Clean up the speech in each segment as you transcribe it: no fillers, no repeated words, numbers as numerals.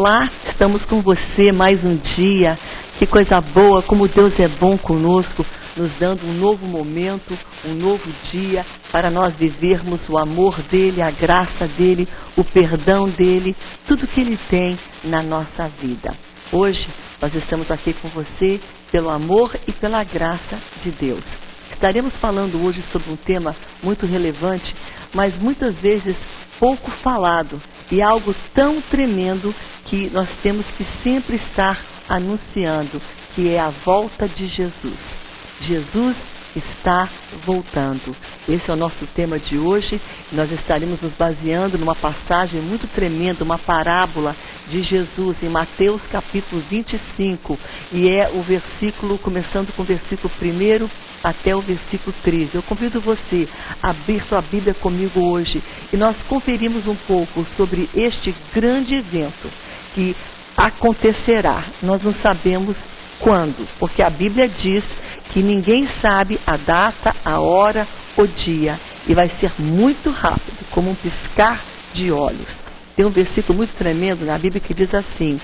Olá, estamos com você mais um dia. Que coisa boa, como Deus é bom conosco, nos dando um novo momento, um novo dia para nós vivermos o amor dEle, a graça dEle, o perdão dEle, tudo que Ele tem na nossa vida. Hoje nós estamos aqui com você pelo amor e pela graça de Deus. Estaremos falando hoje sobre um tema muito relevante, mas muitas vezes pouco falado, e algo tão tremendo que nós temos que sempre estar anunciando, que é a volta de Jesus. Jesus está voltando. Esse é o nosso tema de hoje. Nós estaremos nos baseando numa passagem muito tremenda, uma parábola de Jesus em Mateus capítulo 25. E é o versículo, começando com o versículo 1 até o versículo 13. Eu convido você a abrir sua Bíblia comigo hoje e nós conferimos um pouco sobre este grande evento que acontecerá. Nós não sabemos quando, porque a Bíblia diz que ninguém sabe a data, a hora, o dia, e vai ser muito rápido, como um piscar de olhos. Tem um versículo muito tremendo na Bíblia que diz assim: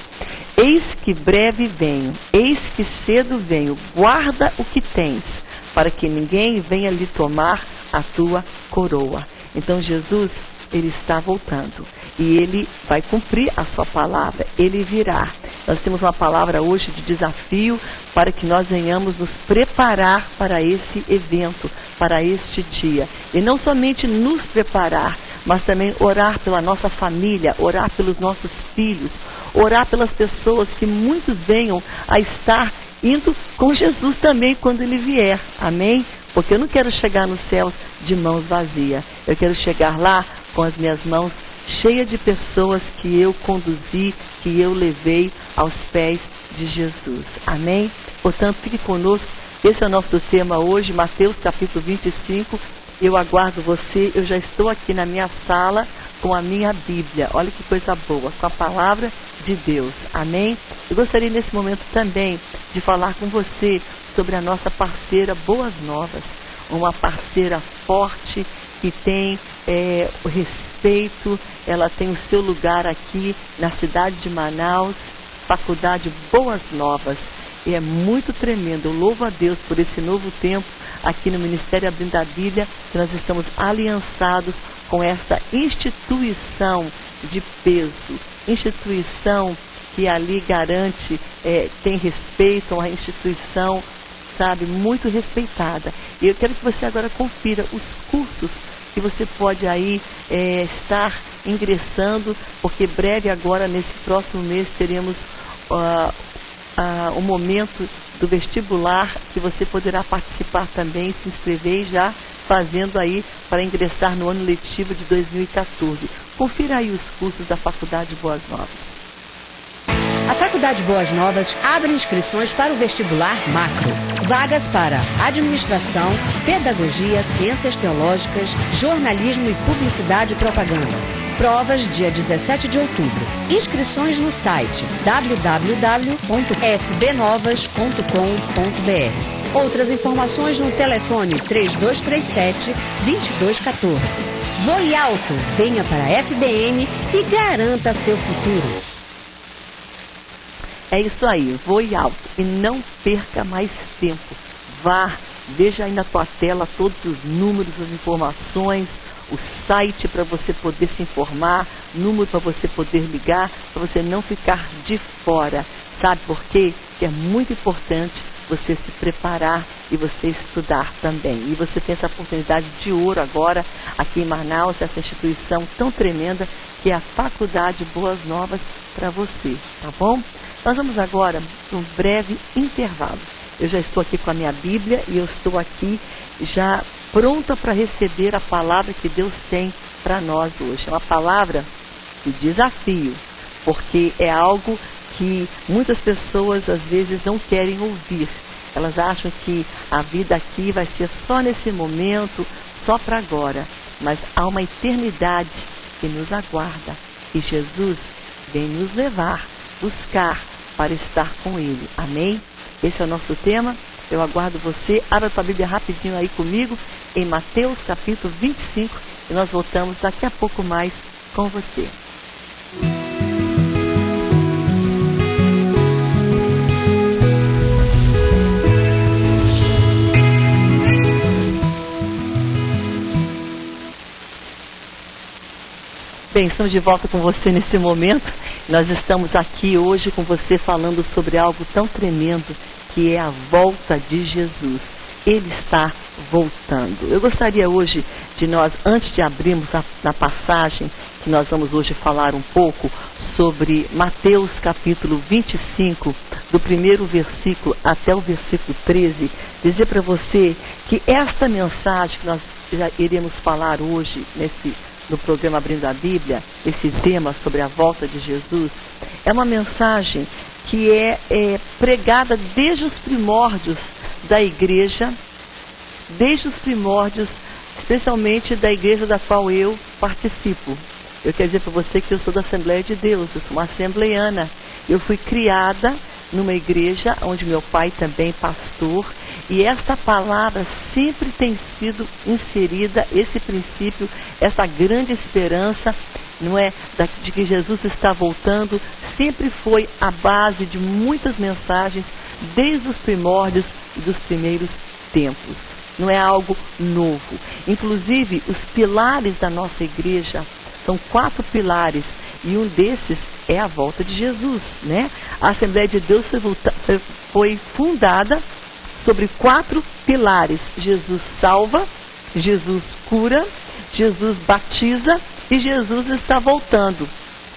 eis que breve venho, eis que cedo venho, guarda o que tens, para que ninguém venha lhe tomar a tua coroa. Então Jesus, Ele está voltando e Ele vai cumprir a sua palavra, Ele virá. Nós temos uma palavra hoje de desafio para que nós venhamos nos preparar para esse evento, para este dia. E não somente nos preparar, mas também orar pela nossa família, orar pelos nossos filhos, orar pelas pessoas que muitos venham a estar indo com Jesus também quando Ele vier. Amém? Porque eu não quero chegar nos céus de mãos vazias. Eu quero chegar lá com as minhas mãos cheias de pessoas que eu conduzi, que eu levei aos pés de Jesus. Amém? Portanto, fique conosco. Esse é o nosso tema hoje, Mateus capítulo 25. Eu aguardo você. Eu já estou aqui na minha sala com a minha Bíblia. Olha que coisa boa, com a palavra de Deus. Amém? Eu gostaria nesse momento também de falar com você sobre a nossa parceira Boas Novas. Uma parceira forte que tem o respeito, ela tem o seu lugar aqui na cidade de Manaus, Faculdade Boas Novas. E é muito tremendo. Eu louvo a Deus por esse novo tempo aqui no Ministério Abrindo a Bíblia, que nós estamos aliançados com essa instituição de peso, instituição que ali garante, tem respeito, uma instituição, sabe, muito respeitada. E eu quero que você agora confira os cursos que você pode aí estar ingressando, porque breve agora, nesse próximo mês, teremos o momento do vestibular, que você poderá participar também, se inscrever e já fazendo aí para ingressar no ano letivo de 2014. Confira aí os cursos da Faculdade Boas Novas. A Faculdade Boas Novas abre inscrições para o vestibular macro. Vagas para administração, pedagogia, ciências teológicas, jornalismo e publicidade e propaganda. Provas dia 17 de outubro. Inscrições no site www.fbnovas.com.br. Outras informações no telefone 3237-2214. Voe alto, venha para a FBN e garanta seu futuro. É isso aí, voe alto e não perca mais tempo. Vá, veja aí na tua tela todos os números, as informações, o site para você poder se informar, número para você poder ligar, para você não ficar de fora. Sabe por quê? Que é muito importante você se preparar e você estudar também. E você tem essa oportunidade de ouro agora aqui em Manaus, essa instituição tão tremenda que é a Faculdade Boas Novas para você, tá bom? Nós vamos agora para um breve intervalo. Eu já estou aqui com a minha Bíblia e eu estou aqui já pronta para receber a palavra que Deus tem para nós hoje. É uma palavra de desafio, porque é algo que muitas pessoas às vezes não querem ouvir. Elas acham que a vida aqui vai ser só nesse momento, só para agora. Mas há uma eternidade que nos aguarda e Jesus vem nos levar, buscar para estar com Ele. Amém? Esse é o nosso tema. Eu aguardo você. Abra a tua Bíblia rapidinho aí comigo em Mateus capítulo 25 e nós voltamos daqui a pouco mais com você. Bem, estamos de volta com você nesse momento. Nós estamos aqui hoje com você falando sobre algo tão tremendo, que é a volta de Jesus. Ele está voltando. Eu gostaria hoje de nós, antes de abrirmos na passagem, que nós vamos hoje falar um pouco sobre Mateus capítulo 25, do primeiro versículo até o versículo 13, dizer para você que esta mensagem que nós já iremos falar hoje no programa Abrindo a Bíblia, esse tema sobre a volta de Jesus, é uma mensagem que é pregada desde os primórdios da igreja, desde os primórdios, especialmente da igreja da qual eu participo. Eu quero dizer para você que eu sou da Assembleia de Deus, eu sou uma assembleiana. Eu fui criada numa igreja onde meu pai também é pastor, e esta palavra sempre tem sido inserida, esse princípio, essa grande esperança, não é, de que Jesus está voltando, sempre foi a base de muitas mensagens desde os primórdios e dos primeiros tempos. Não é algo novo. Inclusive, os pilares da nossa igreja são 4 pilares, e um desses é a volta de Jesus, né? A Assembleia de Deus foi fundada sobre 4 pilares: Jesus salva, Jesus cura, Jesus batiza e Jesus está voltando.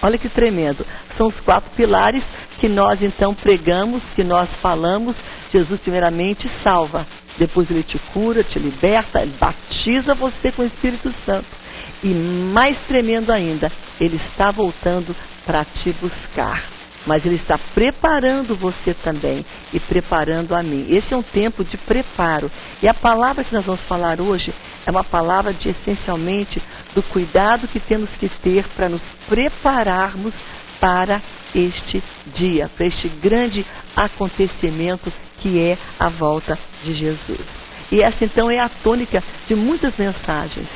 Olha que tremendo. São os 4 pilares que nós então pregamos, que nós falamos. Jesus primeiramente salva, depois ele te cura, te liberta, ele batiza você com o Espírito Santo. E mais tremendo ainda, ele está voltando para te buscar. Mas ele está preparando você também e preparando a mim. Esse é um tempo de preparo. E a palavra que nós vamos falar hoje é uma palavra de, essencialmente, do cuidado que temos que ter para nos prepararmos para este dia, para este grande acontecimento que é a volta de Jesus. E essa então é a tônica de muitas mensagens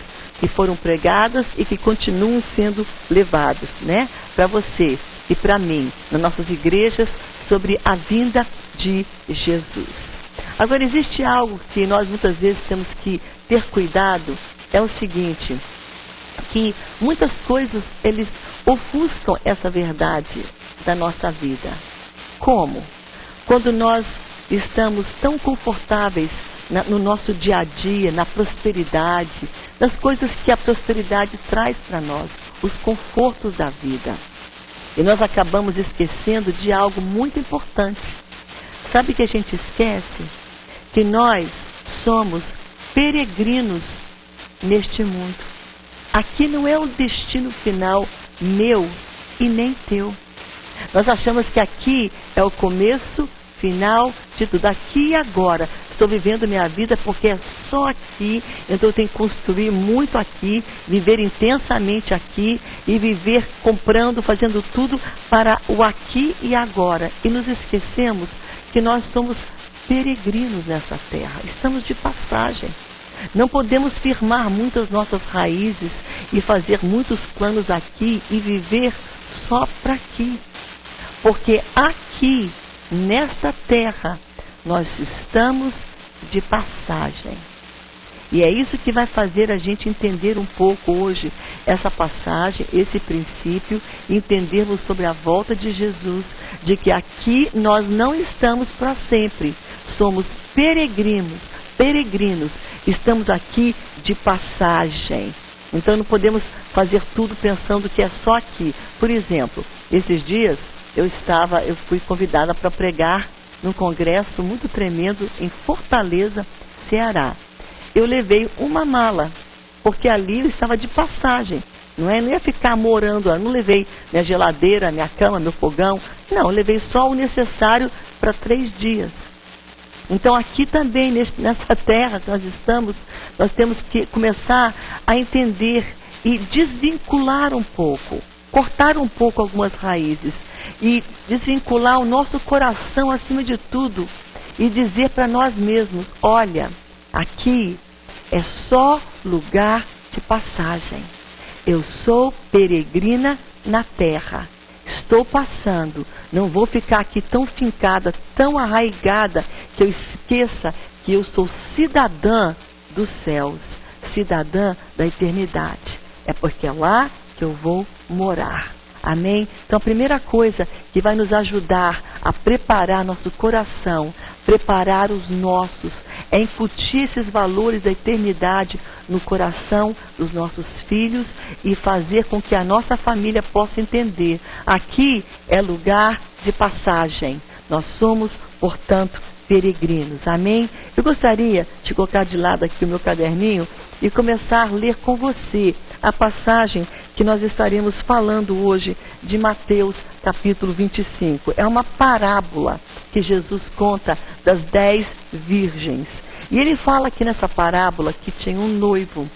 que foram pregadas e que continuam sendo levadas, né, para você e para mim, nas nossas igrejas, sobre a vinda de Jesus. Agora, existe algo que nós muitas vezes temos que ter cuidado, é o seguinte, que muitas coisas, eles ofuscam essa verdade da nossa vida. Como? Quando nós estamos tão confortáveis no nosso dia a dia, na prosperidade, nas coisas que a prosperidade traz para nós, os confortos da vida. E nós acabamos esquecendo de algo muito importante. Sabe o que a gente esquece? Que nós somos peregrinos neste mundo. Aqui não é o destino final meu e nem teu. Nós achamos que aqui é o começo, final de tudo. Aqui e agora. Estou vivendo minha vida porque é só aqui, então eu tenho que construir muito aqui, viver intensamente aqui e viver comprando, fazendo tudo para o aqui e agora. E nos esquecemos que nós somos peregrinos nessa terra, estamos de passagem. Não podemos firmar muitas nossas raízes e fazer muitos planos aqui e viver só para aqui. Porque aqui, nesta terra, nós estamos de passagem. E é isso que vai fazer a gente entender um pouco hoje essa passagem, esse princípio, entendermos sobre a volta de Jesus, de que aqui nós não estamos para sempre, somos peregrinos, estamos aqui de passagem. Então não podemos fazer tudo pensando que é só aqui. Por exemplo, esses dias eu fui convidada para pregar num congresso muito tremendo em Fortaleza, Ceará. Eu levei uma mala, porque ali eu estava de passagem. Não ia ficar morando, não levei minha geladeira, minha cama, meu fogão. Não, eu levei só o necessário para 3 dias. Então aqui também, nessa terra que nós estamos, nós temos que começar a entender e desvincular um pouco, cortar um pouco algumas raízes e desvincular o nosso coração acima de tudo e dizer para nós mesmos, olha, aqui é só lugar de passagem. Eu sou peregrina na terra. Estou passando. Não vou ficar aqui tão fincada, tão arraigada, que eu esqueça que eu sou cidadã dos céus, cidadã da eternidade. É porque é lá que eu vou morar. Amém? Então a primeira coisa que vai nos ajudar a preparar nosso coração, preparar os nossos, é incutir esses valores da eternidade no coração dos nossos filhos e fazer com que a nossa família possa entender. Aqui é lugar de passagem. Nós somos, portanto, peregrinos. Amém? Eu gostaria de colocar de lado aqui o meu caderninho e começar a ler com você a passagem que nós estaremos falando hoje de Mateus capítulo 25. É uma parábola que Jesus conta das 10 virgens. E ele fala aqui nessa parábola que tinha um noivo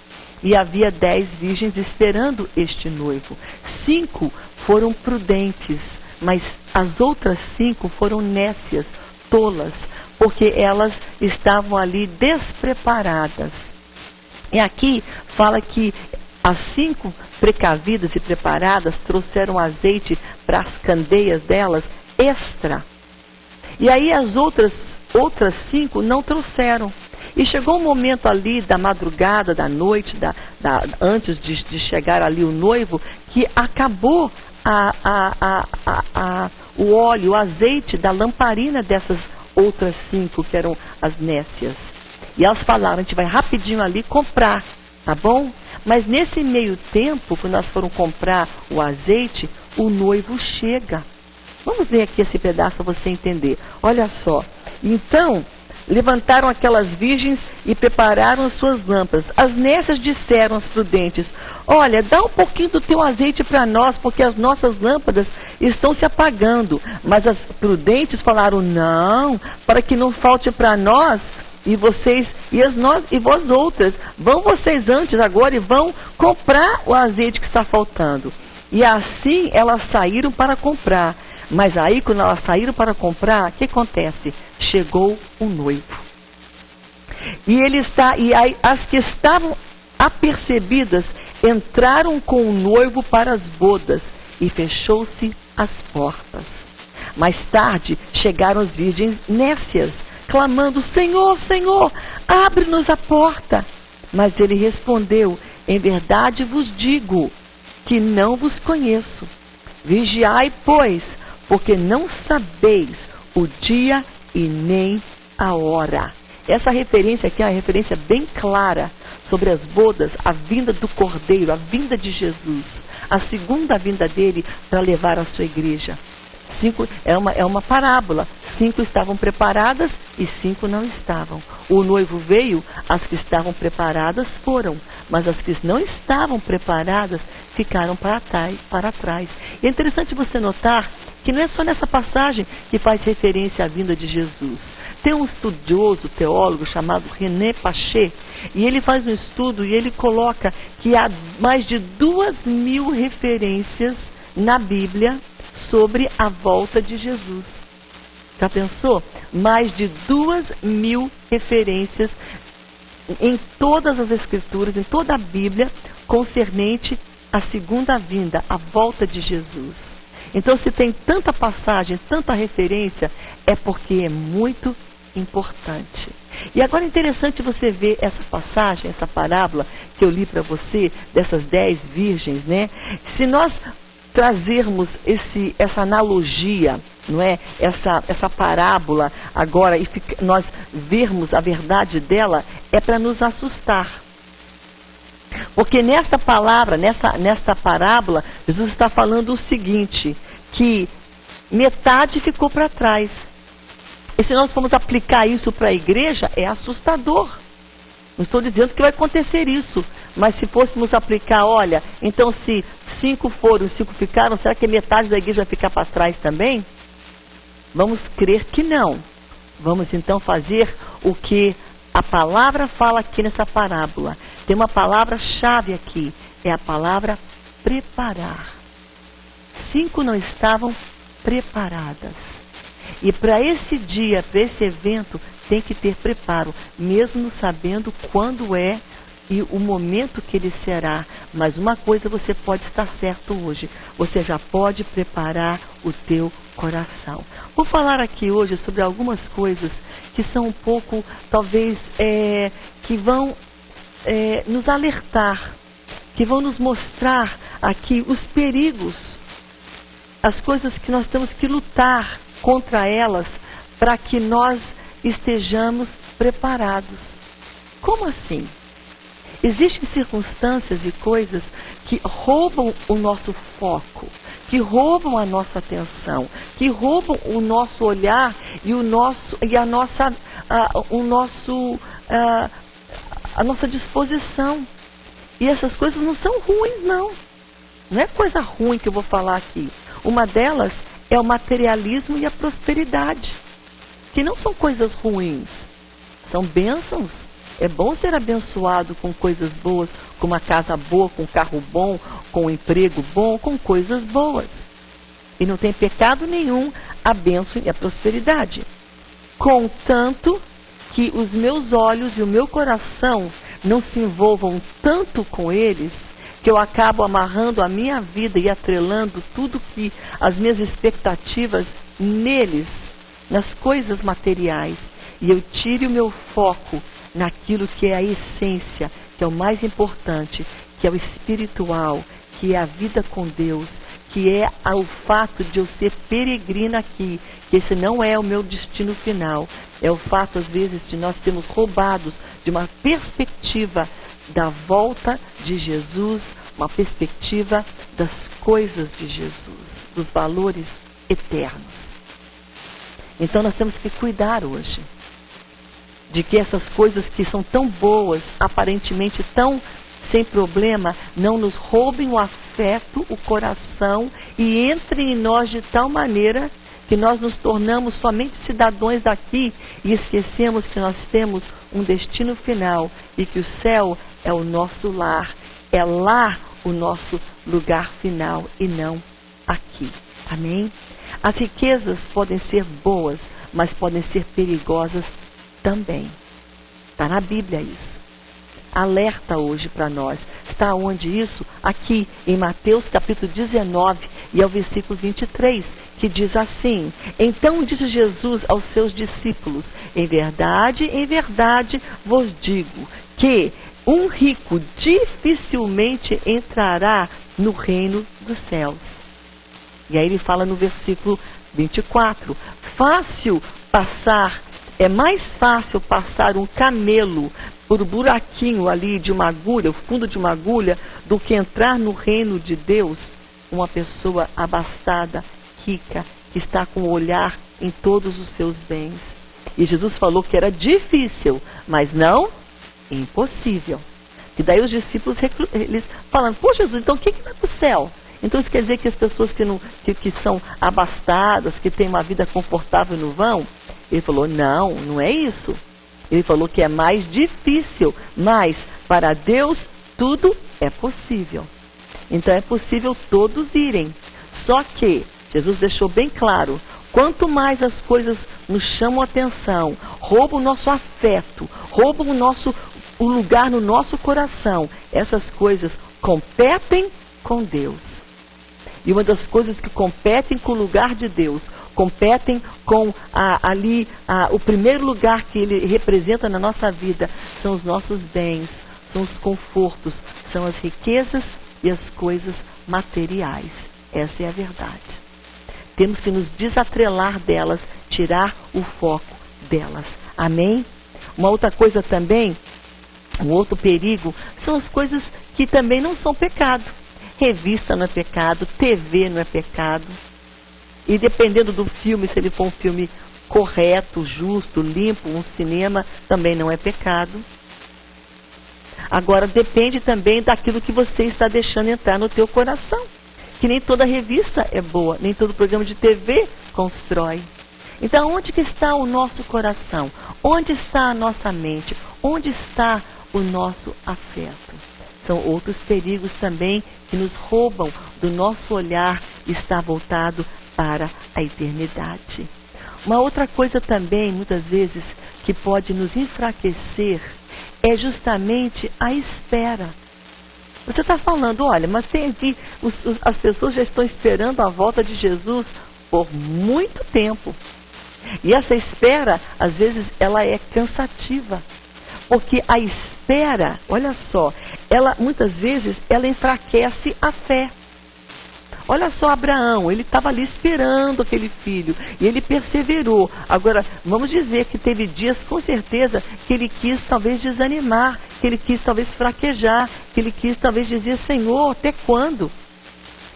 e havia 10 virgens esperando este noivo. 5 foram prudentes, mas as outras 5 foram nécias, tolas, porque elas estavam ali despreparadas. E aqui fala que as 5 precavidas e preparadas trouxeram azeite para as candeias delas extra. E aí as outras 5 não trouxeram. E chegou um momento ali da madrugada, da noite, antes de chegar ali o noivo, que acabou o óleo, o azeite da lamparina dessas outras 5, que eram as nécias. E elas falaram, a gente vai rapidinho ali comprar, tá bom? Mas nesse meio tempo, quando elas foram comprar o azeite, o noivo chega. Vamos ler aqui esse pedaço para você entender. Olha só. Então, levantaram aquelas virgens e prepararam as suas lâmpadas. As nécias disseram às prudentes, olha, dá um pouquinho do teu azeite para nós, porque as nossas lâmpadas estão se apagando. Mas as prudentes falaram, não, para que não falte para nós e vocês e vós outras, vão vocês antes agora e vão comprar o azeite que está faltando. E assim elas saíram para comprar. Mas aí quando elas saíram para comprar, o que acontece? Chegou o noivo. E aí, as que estavam apercebidas entraram com o noivo para as bodas e fechou-se as portas. Mais tarde chegaram as virgens nécias, clamando, Senhor, Senhor, abre-nos a porta. Mas ele respondeu, em verdade vos digo que não vos conheço. Vigiai, pois, porque não sabeis o dia e nem a hora. Essa referência aqui é uma referência bem clara sobre as bodas, a vinda do Cordeiro, a vinda de Jesus, a segunda vinda dele para levar a sua igreja. 5 é uma parábola. 5 estavam preparadas e 5 não estavam. O noivo veio, as que estavam preparadas foram, mas as que não estavam preparadas ficaram para trás. E é interessante você notar que não é só nessa passagem que faz referência à vinda de Jesus. Tem um estudioso, teólogo, chamado René Paché, e ele faz um estudo e ele coloca que há mais de 2.000 referências na Bíblia sobre a volta de Jesus. Já pensou? Mais de 2.000 referências em todas as Escrituras, em toda a Bíblia, concernente à segunda vinda, à volta de Jesus. Então, se tem tanta passagem, tanta referência, é porque é muito importante. E agora é interessante você ver essa passagem, essa parábola que eu li para você, dessas 10 virgens, né? Se nós trazermos essa analogia, não é? Essa parábola agora e nós vermos a verdade dela, é para nos assustar. Porque nesta palavra, nesta parábola, Jesus está falando o seguinte, que metade ficou para trás. E se nós formos aplicar isso para a igreja, é assustador. Não estou dizendo que vai acontecer isso, mas se fôssemos aplicar, olha, então se 5 foram, 5 ficaram, será que metade da igreja vai ficar para trás também? Vamos crer que não. Vamos então fazer o que a palavra fala aqui nessa parábola. Tem uma palavra-chave aqui, é a palavra preparar. 5 não estavam preparadas. E para esse dia, para esse evento, tem que ter preparo, mesmo não sabendo quando é e o momento que ele será. Mas uma coisa você pode estar certo hoje, você já pode preparar o teu coração. Vou falar aqui hoje sobre algumas coisas que são um pouco, talvez, que vão nos alertar que vão nos mostrar aqui os perigos, as coisas que nós temos que lutar contra elas para que nós estejamos preparados. Como assim? Existem circunstâncias e coisas que roubam o nosso foco, que roubam a nossa atenção, que roubam o nosso olhar e a nossa disposição. E essas coisas não são ruins, não. Não é coisa ruim que eu vou falar aqui. Uma delas é o materialismo e a prosperidade, que não são coisas ruins, são bênçãos. É bom ser abençoado com coisas boas, com uma casa boa, com um carro bom, com um emprego bom, com coisas boas. E não tem pecado nenhum a bênção e a prosperidade. Contanto que os meus olhos e o meu coração não se envolvam tanto com eles, que eu acabo amarrando a minha vida e atrelando tudo que as minhas expectativas neles, nas coisas materiais, e eu tire o meu foco naquilo que é a essência, que é o mais importante, que é o espiritual, que é a vida com Deus, que é o fato de eu ser peregrina aqui, que esse não é o meu destino final. É o fato, às vezes, de nós sermos roubados de uma perspectiva da volta de Jesus, uma perspectiva das coisas de Jesus, dos valores eternos. Então nós temos que cuidar hoje de que essas coisas que são tão boas, aparentemente tão sem problema, não nos roubem o afeto, o coração e entrem em nós de tal maneira que nós nos tornamos somente cidadãos daqui e esquecemos que nós temos um destino final e que o céu é o nosso lar, é lá o nosso lugar final e não aqui. Amém? As riquezas podem ser boas, mas podem ser perigosas também. Está na Bíblia isso. Alerta hoje para nós. Está onde isso? Aqui em Mateus capítulo 19 e ao versículo 23, que diz assim: Então disse Jesus aos seus discípulos: em verdade vos digo que um rico dificilmente entrará no reino dos céus. E aí ele fala no versículo 24: é mais fácil passar um camelo por um buraquinho ali de uma agulha, o fundo de uma agulha, do que entrar no reino de Deus uma pessoa abastada, rica, que está com o olhar em todos os seus bens. E Jesus falou que era difícil, mas não impossível. E daí os discípulos, eles falando: pô, Jesus, então quem que vai para o céu? Então isso quer dizer que as pessoas que são abastadas, que têm uma vida confortável não vão? Ele falou: não é isso. Ele falou que é mais difícil, mas para Deus tudo é possível. Então é possível todos irem. Só que Jesus deixou bem claro: quanto mais as coisas nos chamam a atenção, roubam o nosso afeto, roubam o lugar no nosso coração, essas coisas competem com Deus. E uma das coisas que competem com o lugar de Deus, competem com o primeiro lugar que Ele representa na nossa vida, são os nossos bens, são os confortos, são as riquezas e as coisas materiais. Essa é a verdade. Temos que nos desatrelar delas, tirar o foco delas. Amém? Uma outra coisa também, um outro perigo, são as coisas que também não são pecado. Revista não é pecado, TV não é pecado. E dependendo do filme, se ele for um filme correto, justo, limpo, um cinema, também não é pecado. Agora, depende também daquilo que você está deixando entrar no teu coração. Que nem toda revista é boa, nem todo programa de TV constrói. Então, onde que está o nosso coração? Onde está a nossa mente? Onde está o nosso afeto? São outros perigos também que nos roubam do nosso olhar e está voltado para a eternidade. Uma outra coisa também, muitas vezes, que pode nos enfraquecer é justamente a espera. Você está falando: olha, mas tem aqui, as pessoas já estão esperando a volta de Jesus por muito tempo. E essa espera, às vezes, ela é cansativa. Porque a espera, olha só, ela muitas vezes ela enfraquece a fé. Olha só Abraão, ele estava ali esperando aquele filho e ele perseverou. Agora, vamos dizer que teve dias com certeza que ele quis talvez desanimar, que ele quis talvez fraquejar, que ele quis talvez dizer, Senhor, até quando?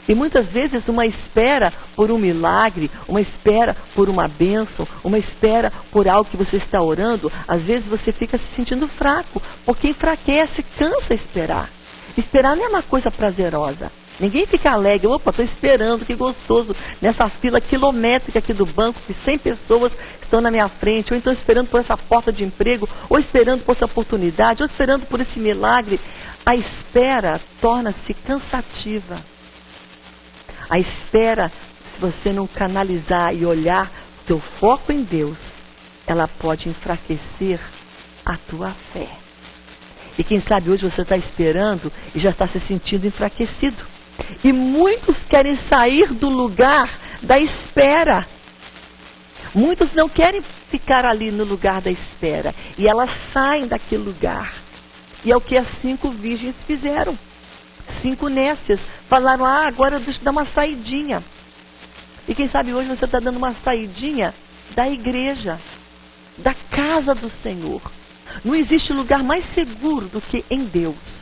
E muitas vezes uma espera por um milagre, uma espera por uma bênção, uma espera por algo que você está orando, às vezes você fica se sentindo fraco, porque enfraquece, cansa esperar. Esperar não é uma coisa prazerosa. Ninguém fica alegre, opa, estou esperando, que gostoso, nessa fila quilométrica aqui do banco, que 100 pessoas estão na minha frente, ou então esperando por essa porta de emprego, ou esperando por essa oportunidade, ou esperando por esse milagre. A espera torna-se cansativa. A espera, se você não canalizar e olhar o teu foco em Deus, ela pode enfraquecer a tua fé. E quem sabe hoje você está esperando e já está se sentindo enfraquecido. E muitos querem sair do lugar da espera. Muitos não querem ficar ali no lugar da espera. E elas saem daquele lugar. E é o que as 5 virgens fizeram. 5 nécias falaram, agora deixa eu dar uma saidinha. E quem sabe hoje você está dando uma saidinha da igreja, da casa do Senhor. Não existe lugar mais seguro do que em Deus.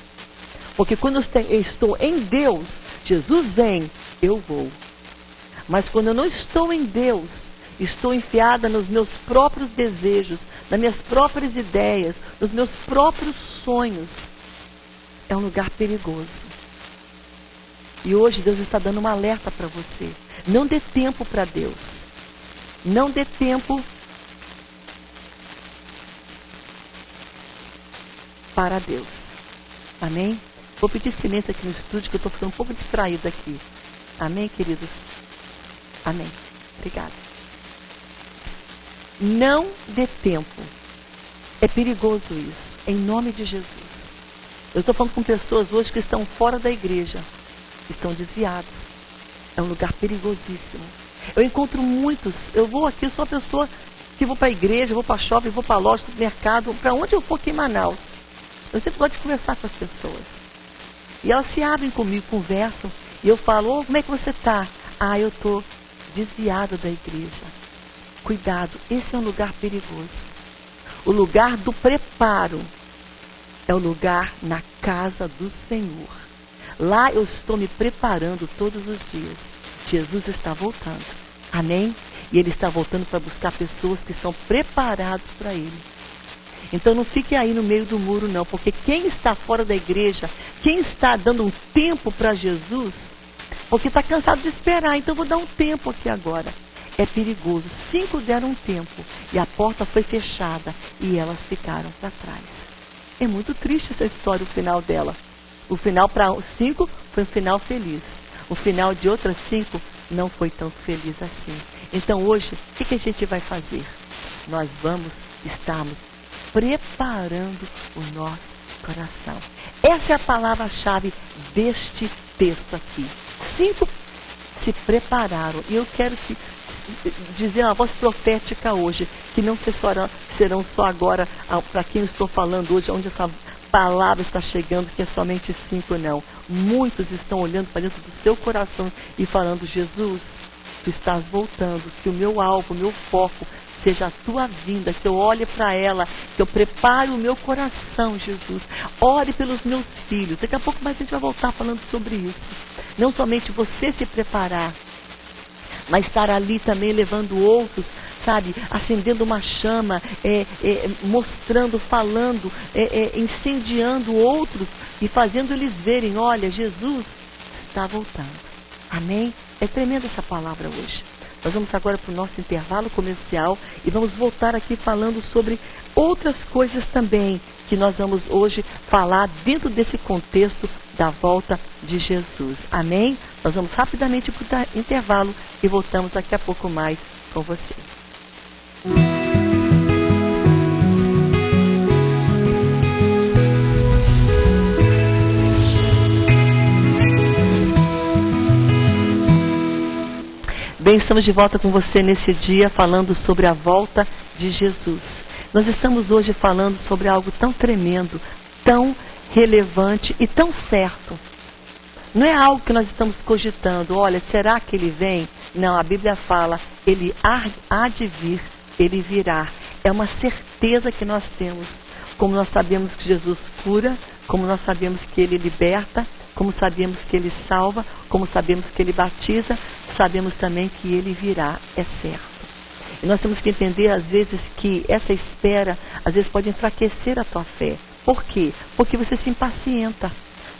Porque quando eu estou em Deus, Jesus vem, eu vou. Mas quando eu não estou em Deus, estou enfiada nos meus próprios desejos, nas minhas próprias ideias, nos meus próprios sonhos. É um lugar perigoso. E hoje Deus está dando um alerta para você. Não dê tempo para Deus. Não dê tempo para Deus. Amém? Vou pedir silêncio aqui no estúdio, que eu estou ficando um pouco distraída aqui. Amém, queridos? Amém. Obrigada. Não dê tempo. É perigoso isso. Em nome de Jesus. Eu estou falando com pessoas hoje que estão fora da igreja. Estão desviados. É um lugar perigosíssimo. Eu encontro muitos. Eu vou aqui, eu sou uma pessoa que vou para a igreja, vou para shopping, vou para a loja, para o mercado, para onde eu for aqui em Manaus. Eu sempre gosto de conversar com as pessoas. E elas se abrem comigo, conversam. E eu falo, como é que você está? Eu estou desviado da igreja. Cuidado, esse é um lugar perigoso. O lugar do preparo é o lugar na casa do Senhor. Lá eu estou me preparando todos os dias. Jesus está voltando. Amém? E Ele está voltando para buscar pessoas que estão preparadas para Ele. Então não fique aí no meio do muro não, porque quem está fora da igreja, quem está dando um tempo para Jesus, porque está cansado de esperar, então vou dar um tempo aqui agora. É perigoso. 5 deram um tempo e a porta foi fechada e elas ficaram para trás. É muito triste essa história, o final dela. O final para 5 foi um final feliz. O final de outras 5 não foi tão feliz assim. Então hoje, o que a gente vai fazer? Nós vamos estarmos preparando o nosso coração. Essa é a palavra-chave deste texto aqui. 5 se prepararam. E eu quero dizer uma voz profética hoje, que não serão só agora para quem eu estou falando hoje, onde essa palavra está chegando, que é somente 5 não. Muitos estão olhando para dentro do seu coração e falando, Jesus, Tu estás voltando, que o meu alvo, o meu foco seja a Tua vinda, que eu olhe para ela, que eu prepare o meu coração, Jesus. Ore pelos meus filhos. Daqui a pouco mais a gente vai voltar falando sobre isso. Não somente você se preparar, mas estar ali também levando outros, sabe, acendendo uma chama, mostrando, falando, incendiando outros e fazendo eles verem, olha, Jesus está voltando. Amém? É tremenda essa palavra hoje. Nós vamos agora para o nosso intervalo comercial e vamos voltar aqui falando sobre outras coisas também que nós vamos hoje falar dentro desse contexto da volta de Jesus. Amém? Nós vamos rapidamente para o intervalo e voltamos daqui a pouco mais com você. Bem, estamos de volta com você nesse dia falando sobre a volta de Jesus. Nós estamos hoje falando sobre algo tão tremendo, tão relevante e tão certo. Não é algo que nós estamos cogitando, olha, será que ele vem? Não, a Bíblia fala, ele há de vir, ele virá. É uma certeza que nós temos. Como nós sabemos que Jesus cura, como nós sabemos que ele liberta, como sabemos que ele salva, como sabemos que ele batiza, sabemos também que ele virá, é certo. E nós temos que entender, às vezes, que essa espera, às vezes, pode enfraquecer a tua fé. Por quê? Porque você se impacienta.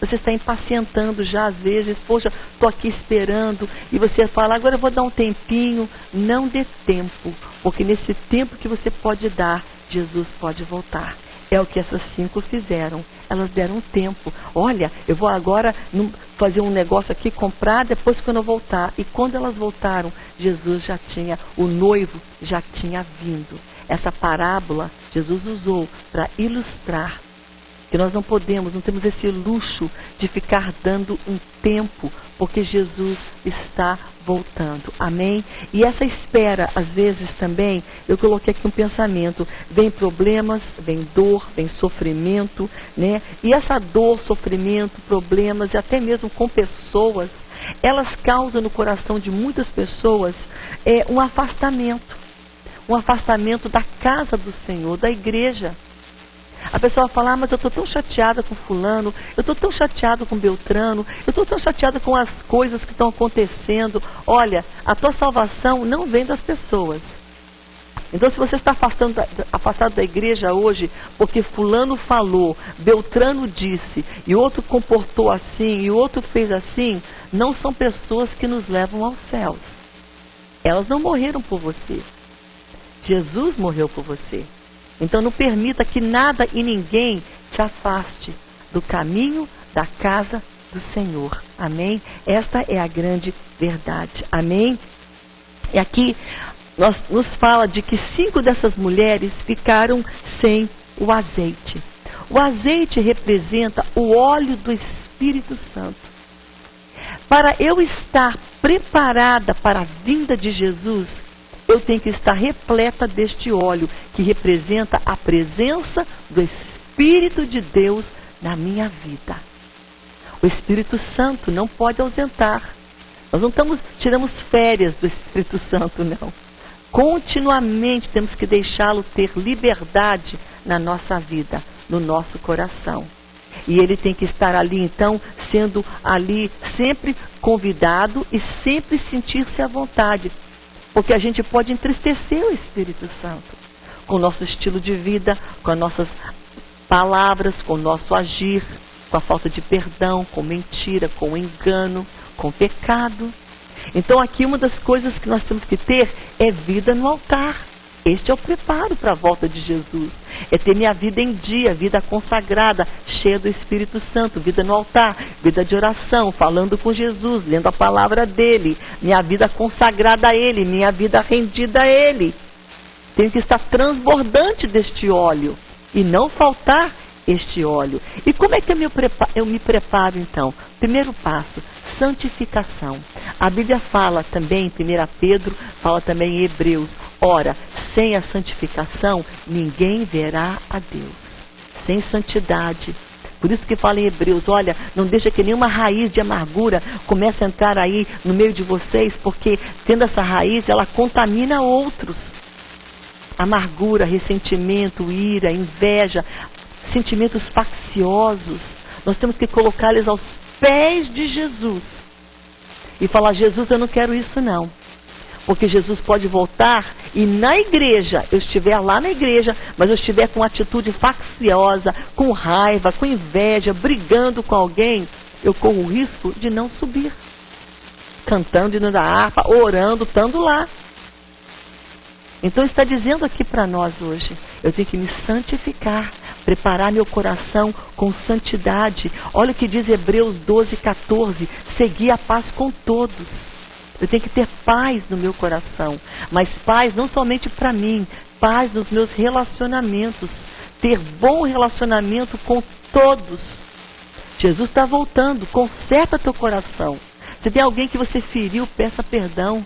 Você está impacientando já, às vezes, poxa, estou aqui esperando, e você fala, agora eu vou dar um tempinho. Não dê tempo, porque nesse tempo que você pode dar, Jesus pode voltar. É o que essas 5 fizeram. Elas deram tempo. Olha, eu vou agora fazer um negócio aqui, comprar, depois quando eu voltar. E quando elas voltaram, Jesus já tinha, o noivo já tinha vindo. Essa parábola, Jesus usou para ilustrar que nós não temos esse luxo de ficar dando um tempo, porque Jesus está voltando. Amém? E essa espera, às vezes também, eu coloquei aqui um pensamento, vem problemas, vem dor, vem sofrimento, né? E essa dor, sofrimento, problemas, e até mesmo com pessoas, elas causam no coração de muitas pessoas um afastamento da casa do Senhor, da igreja. A pessoa fala, mas eu estou tão chateada com fulano, eu estou tão chateada com Beltrano, eu estou tão chateada com as coisas que estão acontecendo. Olha, a tua salvação não vem das pessoas. Então, se você está afastado da igreja hoje, porque fulano falou, Beltrano disse, e outro comportou assim, e outro fez assim, não são pessoas que nos levam aos céus. Elas não morreram por você. Jesus morreu por você. Então não permita que nada e ninguém te afaste do caminho da casa do Senhor. Amém? Esta é a grande verdade. Amém? E aqui nos fala de que 5 dessas mulheres ficaram sem o azeite. O azeite representa o óleo do Espírito Santo. Para eu estar preparada para a vinda de Jesus, eu tenho que estar repleta deste óleo, que representa a presença do Espírito de Deus na minha vida. O Espírito Santo não pode ausentar. Nós não tiramos férias do Espírito Santo, não. Continuamente temos que deixá-lo ter liberdade na nossa vida, no nosso coração. E ele tem que estar ali, então, sendo ali sempre convidado e sempre sentir-se à vontade. Porque a gente pode entristecer o Espírito Santo com o nosso estilo de vida, com as nossas palavras, com o nosso agir, com a falta de perdão, com mentira, com engano, com pecado. Então aqui uma das coisas que nós temos que ter é vida no altar. Este é o preparo para a volta de Jesus. É ter minha vida em dia, vida consagrada, cheia do Espírito Santo, vida no altar, vida de oração, falando com Jesus, lendo a palavra dele, minha vida consagrada a ele, minha vida rendida a ele. Tem que estar transbordante deste óleo e não faltar este óleo. E como é que eu me preparo então? Primeiro passo, santificação. A Bíblia fala também, 1 Pedro, fala também em Hebreus, ora, sem a santificação, ninguém verá a Deus. Sem santidade. Por isso que fala em Hebreus, olha, não deixa que nenhuma raiz de amargura comece a entrar aí no meio de vocês, porque tendo essa raiz, ela contamina outros. Amargura, ressentimento, ira, inveja, sentimentos facciosos. Nós temos que colocá-los aos pés de Jesus. E falar, Jesus, eu não quero isso não. Porque Jesus pode voltar e na igreja, eu estiver lá na igreja, mas eu estiver com atitude facciosa, com raiva, com inveja, brigando com alguém, eu corro o risco de não subir. Cantando hino da harpa, orando, estando lá. Então está dizendo aqui para nós hoje, eu tenho que me santificar, preparar meu coração com santidade. Olha o que diz Hebreus 12:14, seguir a paz com todos. Eu tenho que ter paz no meu coração, mas paz não somente para mim, paz nos meus relacionamentos, ter bom relacionamento com todos. Jesus está voltando, conserta teu coração. Se tem alguém que você feriu, peça perdão.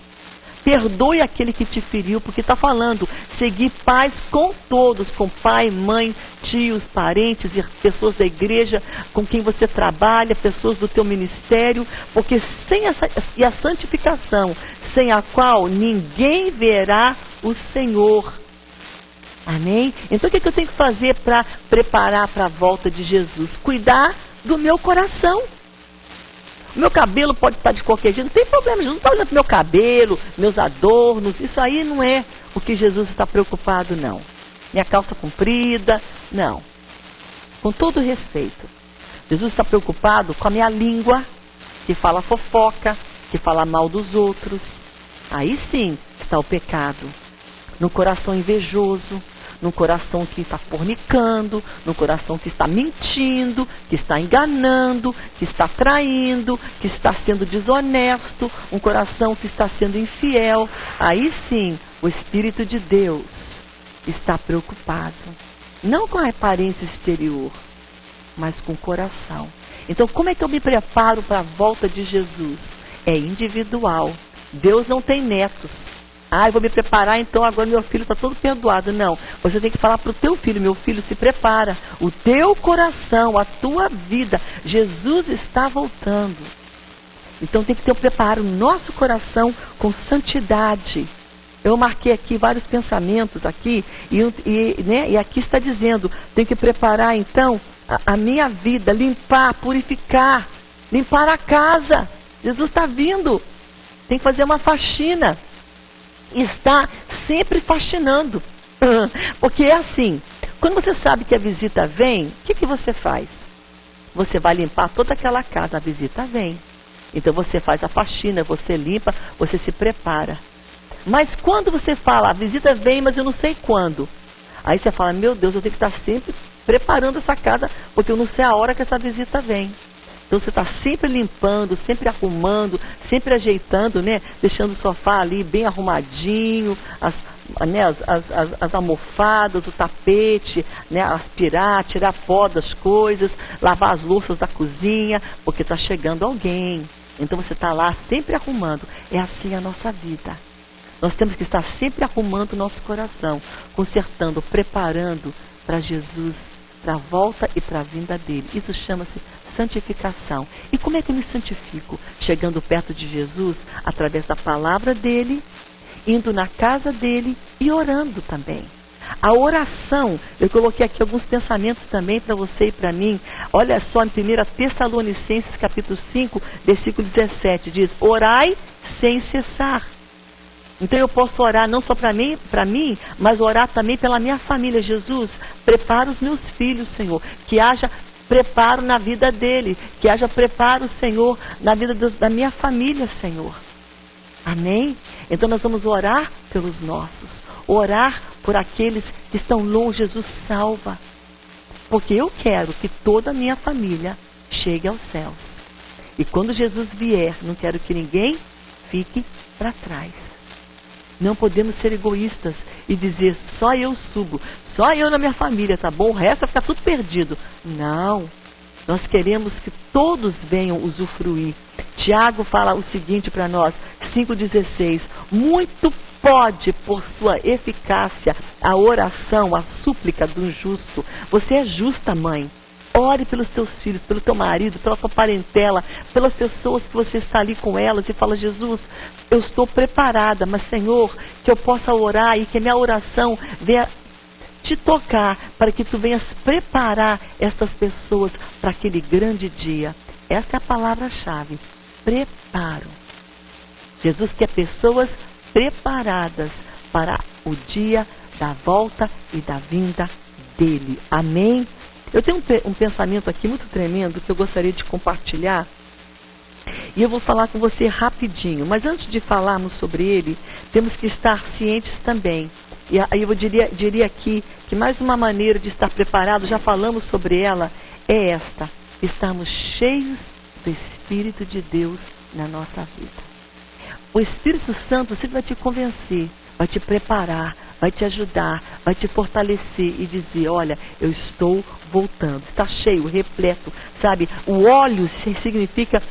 Perdoe aquele que te feriu, porque está falando, seguir paz com todos, com pai, mãe, tios, parentes e pessoas da igreja, com quem você trabalha, pessoas do teu ministério, porque sem a santificação, sem a qual ninguém verá o Senhor. Amém? Então o que eu tenho que fazer para preparar para a volta de Jesus? Cuidar do meu coração. O meu cabelo pode estar de qualquer jeito, não tem problema, Jesus não está olhando para o meu cabelo, meus adornos, isso aí não é o que Jesus está preocupado, não. Minha calça comprida, não. Com todo respeito, Jesus está preocupado com a minha língua, que fala fofoca, que fala mal dos outros. Aí sim está o pecado. No coração invejoso, num coração que está fornicando, num coração que está mentindo, que está enganando, que está traindo, que está sendo desonesto, um coração que está sendo infiel. Aí sim, o Espírito de Deus está preocupado. Não com a aparência exterior, mas com o coração. Então, como é que eu me preparo para a volta de Jesus? É individual. Deus não tem netos. Eu vou me preparar, então agora meu filho está todo perdoado. Não, você tem que falar para o teu filho, meu filho, se prepara. O teu coração, a tua vida, Jesus está voltando. Então tem que ter o preparo, nosso coração com santidade. Eu marquei aqui vários pensamentos aqui, e aqui está dizendo, tem que preparar então a minha vida, limpar, purificar, limpar a casa. Jesus está vindo, tem que fazer uma faxina. Está sempre faxinando. Porque é assim, quando você sabe que a visita vem, o que você faz? Você vai limpar toda aquela casa, a visita vem. Então você faz a faxina, você limpa, você se prepara. Mas quando você fala, a visita vem, mas eu não sei quando. Aí você fala, meu Deus, eu tenho que estar sempre preparando essa casa, porque eu não sei a hora que essa visita vem. Então você está sempre limpando, sempre arrumando, sempre ajeitando, né? Deixando o sofá ali bem arrumadinho, as almofadas, o tapete, né? Aspirar, tirar pó das coisas, lavar as louças da cozinha, porque está chegando alguém. Então você está lá sempre arrumando. É assim a nossa vida. Nós temos que estar sempre arrumando o nosso coração, consertando, preparando para Jesus, para a volta e para a vinda dele. Isso chama-se santificação. E como é que eu me santifico? Chegando perto de Jesus, através da palavra dele, indo na casa dele e orando também. A oração, eu coloquei aqui alguns pensamentos também para você e para mim. Olha só, em 1 Tessalonicenses capítulo 5, versículo 17, diz, orai sem cessar. Então eu posso orar não só para mim, mas orar também pela minha família. Jesus, prepara os meus filhos, Senhor, que haja preparo na vida dele, que haja preparo, Senhor, na vida da minha família, Senhor. Amém? Então nós vamos orar pelos nossos, orar por aqueles que estão longe. Jesus salva, porque eu quero que toda a minha família chegue aos céus. E quando Jesus vier, não quero que ninguém fique para trás. Não podemos ser egoístas e dizer, só eu subo, só eu na minha família, tá bom? O resto vai ficar tudo perdido. Não, nós queremos que todos venham usufruir. Tiago fala o seguinte para nós, 5,16, muito pode, por sua eficácia, a oração, a súplica do justo. Você é justa, mãe. Ore pelos teus filhos, pelo teu marido, pela tua parentela, pelas pessoas que você está ali com elas e fala, Jesus, eu estou preparada, mas Senhor, que eu possa orar e que a minha oração venha te tocar, para que tu venhas preparar estas pessoas para aquele grande dia. Essa é a palavra-chave, preparo. Jesus quer pessoas preparadas para o dia da volta e da vinda dele. Amém? Eu tenho um pensamento aqui muito tremendo que eu gostaria de compartilhar. E eu vou falar com você rapidinho. Mas antes de falarmos sobre ele, temos que estar cientes também. E aí eu diria aqui que mais uma maneira de estar preparado, já falamos sobre ela, é esta. Estarmos cheios do Espírito de Deus na nossa vida. O Espírito Santo sempre vai te convencer, vai te preparar, vai te ajudar, vai te fortalecer e dizer, olha, eu estou voltando. Está cheio, repleto, sabe? O óleo significa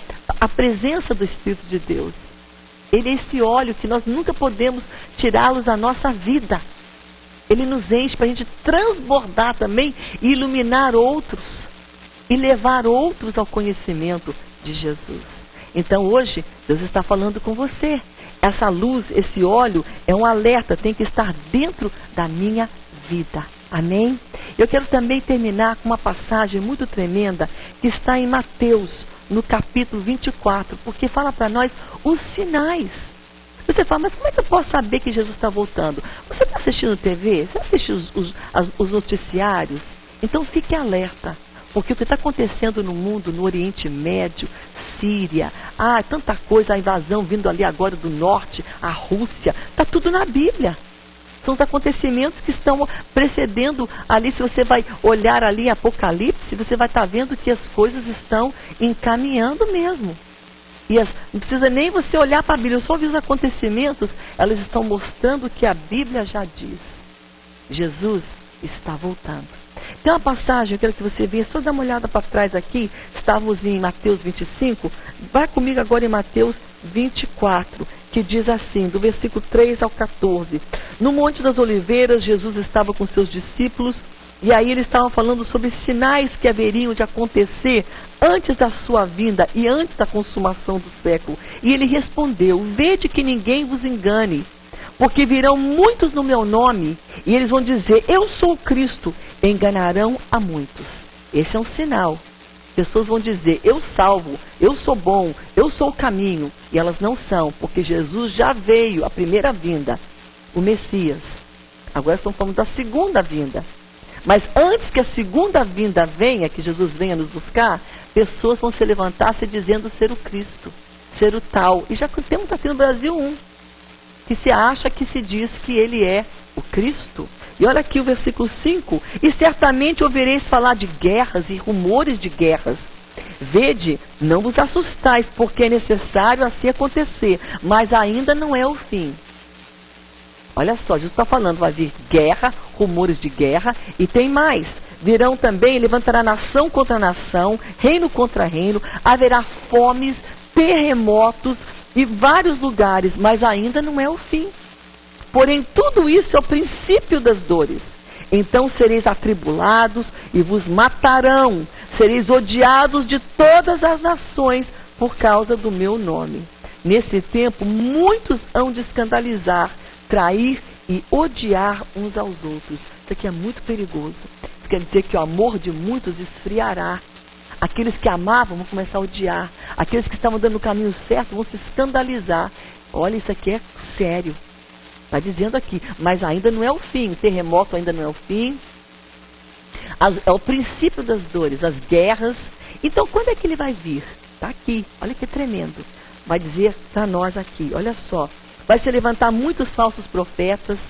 a presença do Espírito de Deus. Ele é esse óleo que nós nunca podemos tirá-los da nossa vida. Ele nos enche para a gente transbordar também e iluminar outros. E levar outros ao conhecimento de Jesus. Então hoje, Deus está falando com você. Essa luz, esse óleo é um alerta, tem que estar dentro da minha vida. Amém? Eu quero também terminar com uma passagem muito tremenda que está em Mateus, no capítulo 24, porque fala para nós os sinais. Você fala, mas como é que eu posso saber que Jesus está voltando? Você está assistindo TV? Você assiste os noticiários? Então fique alerta. Porque o que está acontecendo no mundo, no Oriente Médio, Síria, tanta coisa, a invasão vindo ali agora do norte, a Rússia, está tudo na Bíblia. São os acontecimentos que estão precedendo ali. Se você vai olhar ali em Apocalipse, você vai estar vendo que as coisas estão encaminhando mesmo. E não precisa nem você olhar para a Bíblia, eu só vi os acontecimentos, elas estão mostrando que a Bíblia já diz. Jesus está voltando. Tem uma passagem, eu quero que você veja, só dá uma olhada para trás aqui, estávamos em Mateus 25, vai comigo agora em Mateus 24, que diz assim, do versículo 3 ao 14. No Monte das Oliveiras, Jesus estava com seus discípulos, e aí eles estavam falando sobre sinais que haveriam de acontecer antes da sua vinda e antes da consumação do século. E ele respondeu, vede que ninguém vos engane, porque virão muitos no meu nome, e eles vão dizer, eu sou o Cristo, enganarão a muitos. Esse é um sinal. Pessoas vão dizer, eu salvo, eu sou bom, eu sou o caminho, e elas não são, porque Jesus já veio, a primeira vinda, o Messias. Agora estamos falando da segunda vinda. Mas antes que a segunda vinda venha, que Jesus venha nos buscar, pessoas vão se levantar se dizendo ser o Cristo, ser o tal. E já temos aqui no Brasil que se acha que se diz que ele é o Cristo. E olha aqui o versículo 5. E certamente ouvireis falar de guerras e rumores de guerras. Vede, não vos assustais, porque é necessário assim acontecer, mas ainda não é o fim. Olha só, Jesus está falando, vai vir guerra, rumores de guerra, e tem mais. Virão também, levantará nação contra nação, reino contra reino, haverá fomes, terremotos, e vários lugares, mas ainda não é o fim. Porém, tudo isso é o princípio das dores. Então sereis atribulados e vos matarão. Sereis odiados de todas as nações por causa do meu nome. Nesse tempo, muitos hão de escandalizar, trair e odiar uns aos outros. Isso aqui é muito perigoso. Isso quer dizer que o amor de muitos esfriará. Aqueles que amavam vão começar a odiar. Aqueles que estavam dando o caminho certo vão se escandalizar. Olha, isso aqui é sério. Está dizendo aqui, mas ainda não é o fim. O terremoto ainda não é o fim. É o princípio das dores, as guerras. Então, quando é que ele vai vir? Está aqui. Olha que tremendo. Vai dizer para nós aqui, olha só. Vai se levantar muitos falsos profetas.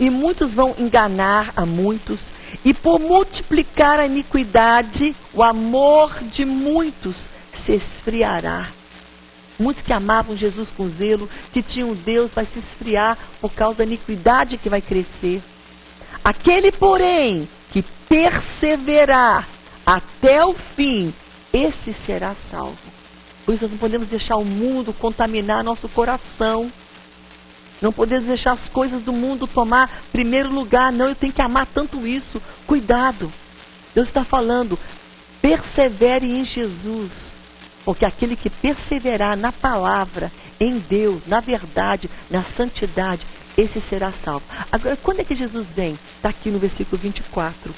E muitos vão enganar a muitos. E por multiplicar a iniquidade, o amor de muitos se esfriará. Muitos que amavam Jesus com zelo, que tinham Deus, vai se esfriar por causa da iniquidade que vai crescer. Aquele, porém, que perseverar até o fim, esse será salvo. Por isso nós não podemos deixar o mundo contaminar nosso coração. Não podemos deixar as coisas do mundo tomar primeiro lugar. Não, eu tenho que amar tanto isso. Cuidado. Deus está falando, persevere em Jesus. Porque aquele que perseverar na palavra, em Deus, na verdade, na santidade, esse será salvo. Agora, quando é que Jesus vem? Está aqui no versículo 24.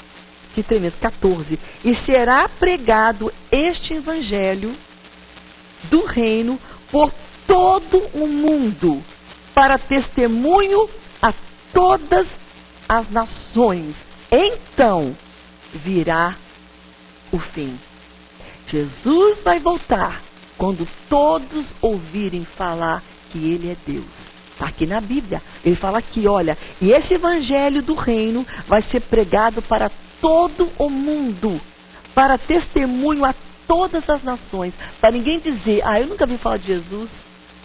Que tremendo, 14. E será pregado este evangelho do reino por todo o mundo, para testemunho a todas as nações. Então virá o fim. Jesus vai voltar quando todos ouvirem falar que ele é Deus. Está aqui na Bíblia. Ele fala aqui, olha, e esse evangelho do reino vai ser pregado para todo o mundo, para testemunho a todas as nações, para ninguém dizer, eu nunca vi falar de Jesus.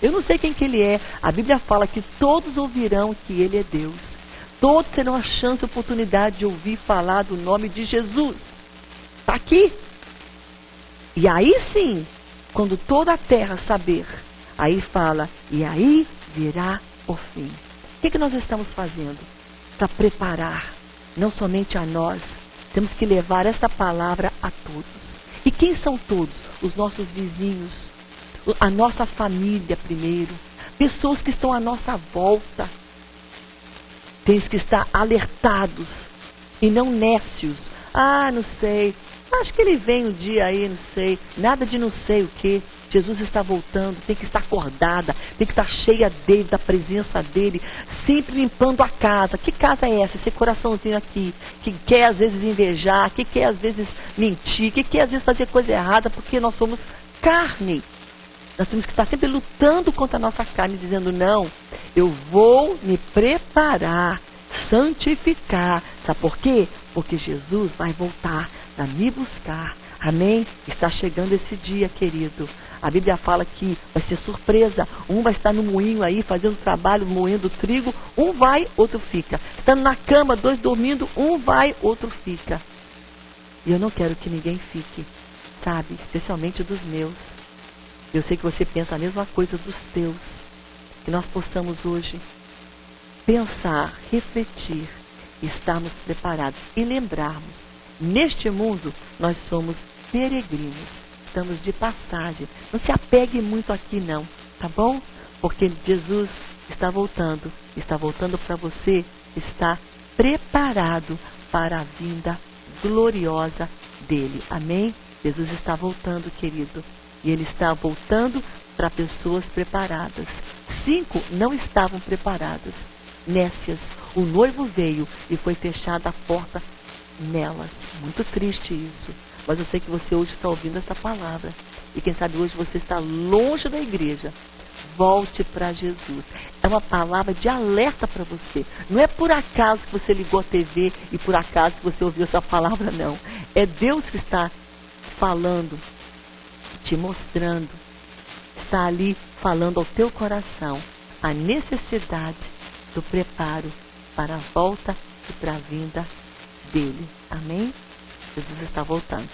Eu não sei quem que ele é. A Bíblia fala que todos ouvirão que ele é Deus. Todos terão a chance e oportunidade de ouvir falar do nome de Jesus. Está aqui. E aí sim, quando toda a terra saber Aí fala, e aí virá o fim. O que nós estamos fazendo? Para preparar, não somente a nós, temos que levar essa palavra a todos. E quem são todos? Os nossos vizinhos, a nossa família primeiro, pessoas que estão à nossa volta. Tens que estar alertados e não nécios. Ah, não sei, acho que ele vem um dia aí, não sei, nada de não sei o que. Jesus está voltando, tem que estar acordada, tem que estar cheia dele, da presença dele, sempre limpando a casa. Que casa é essa? Esse coraçãozinho aqui, que quer às vezes invejar, que quer às vezes mentir, que quer às vezes fazer coisa errada, porque nós somos carne. Nós temos que estar sempre lutando contra a nossa carne, dizendo, não, eu vou me preparar, santificar. Sabe por quê? Porque Jesus vai voltar a me buscar. Amém? Está chegando esse dia, querido. A Bíblia fala que vai ser surpresa. Um vai estar no moinho aí, fazendo trabalho, moendo trigo. Um vai, outro fica. Estando na cama, dois dormindo, um vai, outro fica. E eu não quero que ninguém fique, sabe? Especialmente dos meus. Eu sei que você pensa a mesma coisa dos teus. Que nós possamos hoje pensar, refletir, estarmos preparados e lembrarmos, neste mundo nós somos peregrinos. Estamos de passagem. Não se apegue muito aqui não, tá bom? Porque Jesus está voltando para você estar preparado para a vinda gloriosa dele. Amém? Jesus está voltando, querido. E ele está voltando para pessoas preparadas. 5 não estavam preparadas. Nécias. O noivo veio e foi fechada a porta nelas. Muito triste isso. Mas eu sei que você hoje está ouvindo essa palavra. E quem sabe hoje você está longe da igreja. Volte para Jesus. É uma palavra de alerta para você. Não é por acaso que você ligou a TV e por acaso que você ouviu essa palavra, não. É Deus que está falando, te mostrando. Está ali falando ao teu coração a necessidade do preparo para a volta e para a vinda dele. Amém? Jesus está voltando.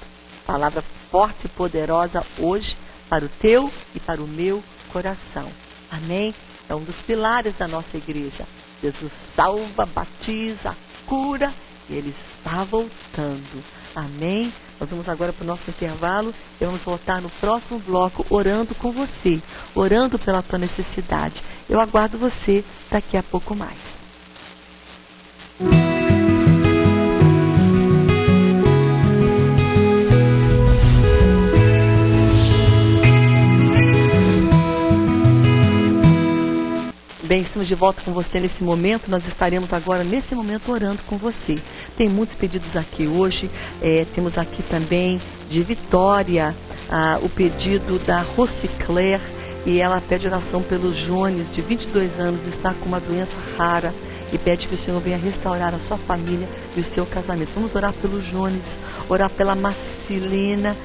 Palavra forte e poderosa hoje para o teu e para o meu coração. Amém? É um dos pilares da nossa igreja. Jesus salva, batiza, cura e ele está voltando. Amém? Nós vamos agora para o nosso intervalo e vamos voltar no próximo bloco orando com você, orando pela tua necessidade. Eu aguardo você daqui a pouco mais. Bem, estamos de volta com você nesse momento. Nós estaremos agora, nesse momento, orando com você. Tem muitos pedidos aqui hoje. Temos aqui também de Vitória, o pedido da Rosicler. E ela pede oração pelos Jones, de 22 anos, está com uma doença rara. E pede que o Senhor venha restaurar a sua família e o seu casamento. Vamos orar pelos Jones, orar pela Marcelina,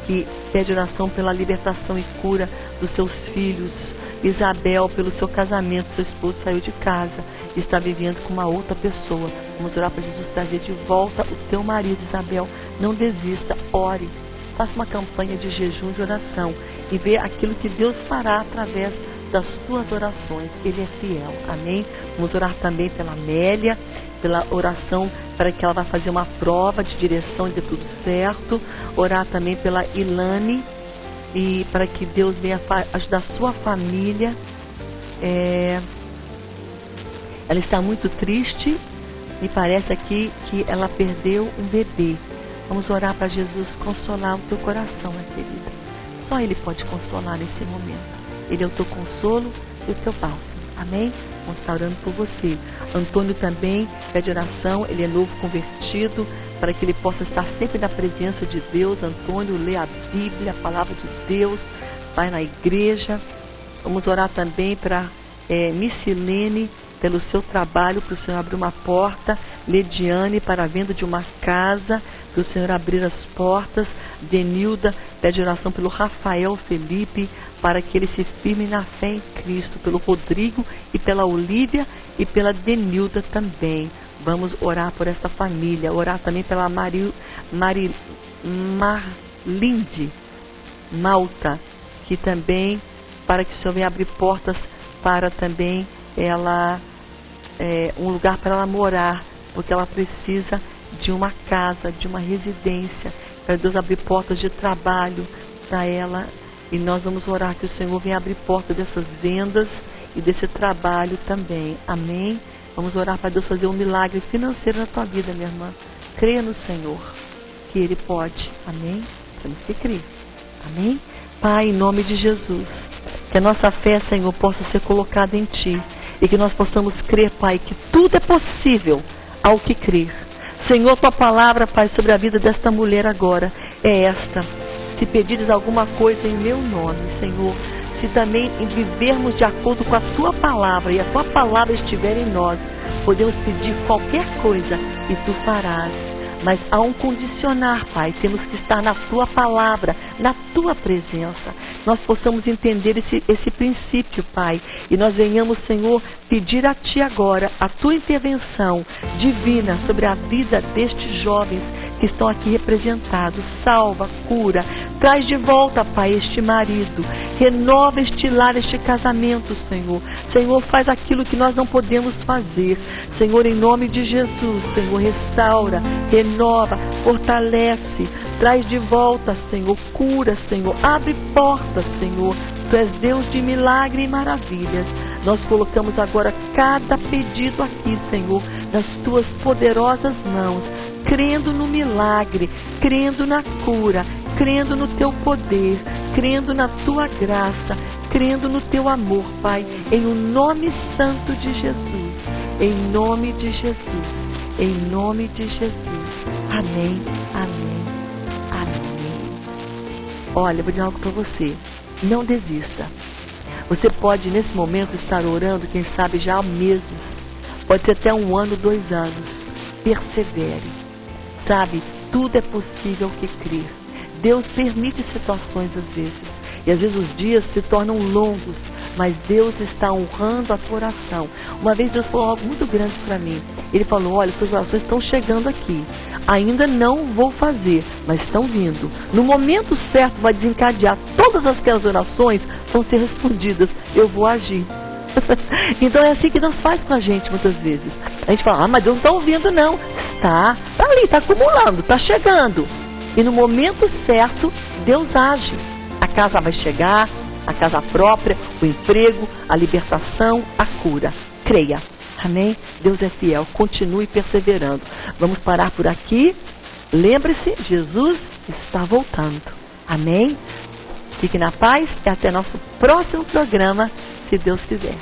que pede oração pela libertação e cura dos seus filhos. Isabel, pelo seu casamento, seu esposo saiu de casa e está vivendo com uma outra pessoa. Vamos orar para Jesus trazer de volta o teu marido, Isabel. Não desista, ore. Faça uma campanha de jejum e de oração e vê aquilo que Deus fará através das tuas orações. Ele é fiel. Amém? Vamos orar também pela Amélia, pela oração para que ela vá fazer uma prova de direção e dê tudo certo. Orar também pela Ilane e para que Deus venha ajudar a sua família. Ela está muito triste e parece aqui que ela perdeu um bebê. Vamos orar para Jesus consolar o teu coração, minha querida. Só Ele pode consolar nesse momento. Ele é o teu consolo e o teu bálsamo. Amém? Vamos estar orando por você. Antônio também pede oração. Ele é novo convertido, para que ele possa estar sempre na presença de Deus. Antônio lê a Bíblia, a palavra de Deus, vai na igreja. Vamos orar também para Missilene, pelo seu trabalho, para o Senhor abrir uma porta. Lediane, para a venda de uma casa, para o Senhor abrir as portas. Denilda pede oração pelo Rafael Felipe, para que ele se firme na fé em Cristo. Pelo Rodrigo e pela Olívia e pela Denilda também. Vamos orar por esta família. Orar também pela Marlinde Malta, que também para que o Senhor venha abrir portas para também ela, um lugar para ela morar, porque ela precisa de uma casa, de uma residência, para Deus abrir portas de trabalho para ela. E nós vamos orar que o Senhor venha abrir portas dessas vendas e desse trabalho também. Amém? Vamos orar para Deus fazer um milagre financeiro na tua vida, minha irmã. Creia no Senhor, que Ele pode. Amém? Temos que crer. Amém? Pai, em nome de Jesus, que a nossa fé, Senhor, possa ser colocada em Ti. E que nós possamos crer, Pai, que tudo é possível ao que crer. Senhor, Tua palavra, Pai, sobre a vida desta mulher agora é esta. Se pedires alguma coisa em meu nome, Senhor, se também vivermos de acordo com a Tua palavra e a Tua palavra estiver em nós, podemos pedir qualquer coisa e Tu farás. Mas há um condicionar, Pai. Temos que estar na Tua palavra, na Tua presença. Nós possamos entender esse princípio, Pai. E nós venhamos, Senhor, pedir a Ti agora a Tua intervenção divina sobre a vida destes jovens que estão aqui representados. Salva, cura, traz de volta, Pai, este marido. Renova este lar, este casamento, Senhor. Senhor, faz aquilo que nós não podemos fazer. Senhor, em nome de Jesus, Senhor, restaura, renova, fortalece, traz de volta, Senhor, cura, Senhor, abre portas, Senhor. Tu és Deus de milagre e maravilhas. Nós colocamos agora cada pedido aqui, Senhor, nas Tuas poderosas mãos, crendo no milagre, crendo na cura, crendo no Teu poder, crendo na Tua graça, crendo no Teu amor, Pai, em o nome santo de Jesus, em nome de Jesus, em nome de Jesus. Amém, amém, amém. Olha, eu vou dizer algo para você. Não desista. Você pode, nesse momento, estar orando, quem sabe já há meses. Pode ser até 1 ano, 2 anos. Persevere. Sabe, tudo é possível que crer. Deus permite situações às vezes. E às vezes os dias se tornam longos. Mas Deus está honrando a tua oração. Uma vez Deus falou algo muito grande para mim. Ele falou, olha, suas orações estão chegando aqui. Ainda não vou fazer, mas estão vindo. No momento certo vai desencadear. Todas aquelas orações vão ser respondidas. Eu vou agir. Então é assim que Deus faz com a gente muitas vezes. A gente fala, mas Deus não está ouvindo não. Está ali, está acumulando, está chegando. E no momento certo, Deus age. A casa vai chegar, a casa própria, o emprego, a libertação, a cura. Creia. Amém? Deus é fiel. Continue perseverando. Vamos parar por aqui. Lembre-se, Jesus está voltando. Amém? Fique na paz e até nosso próximo programa, se Deus quiser.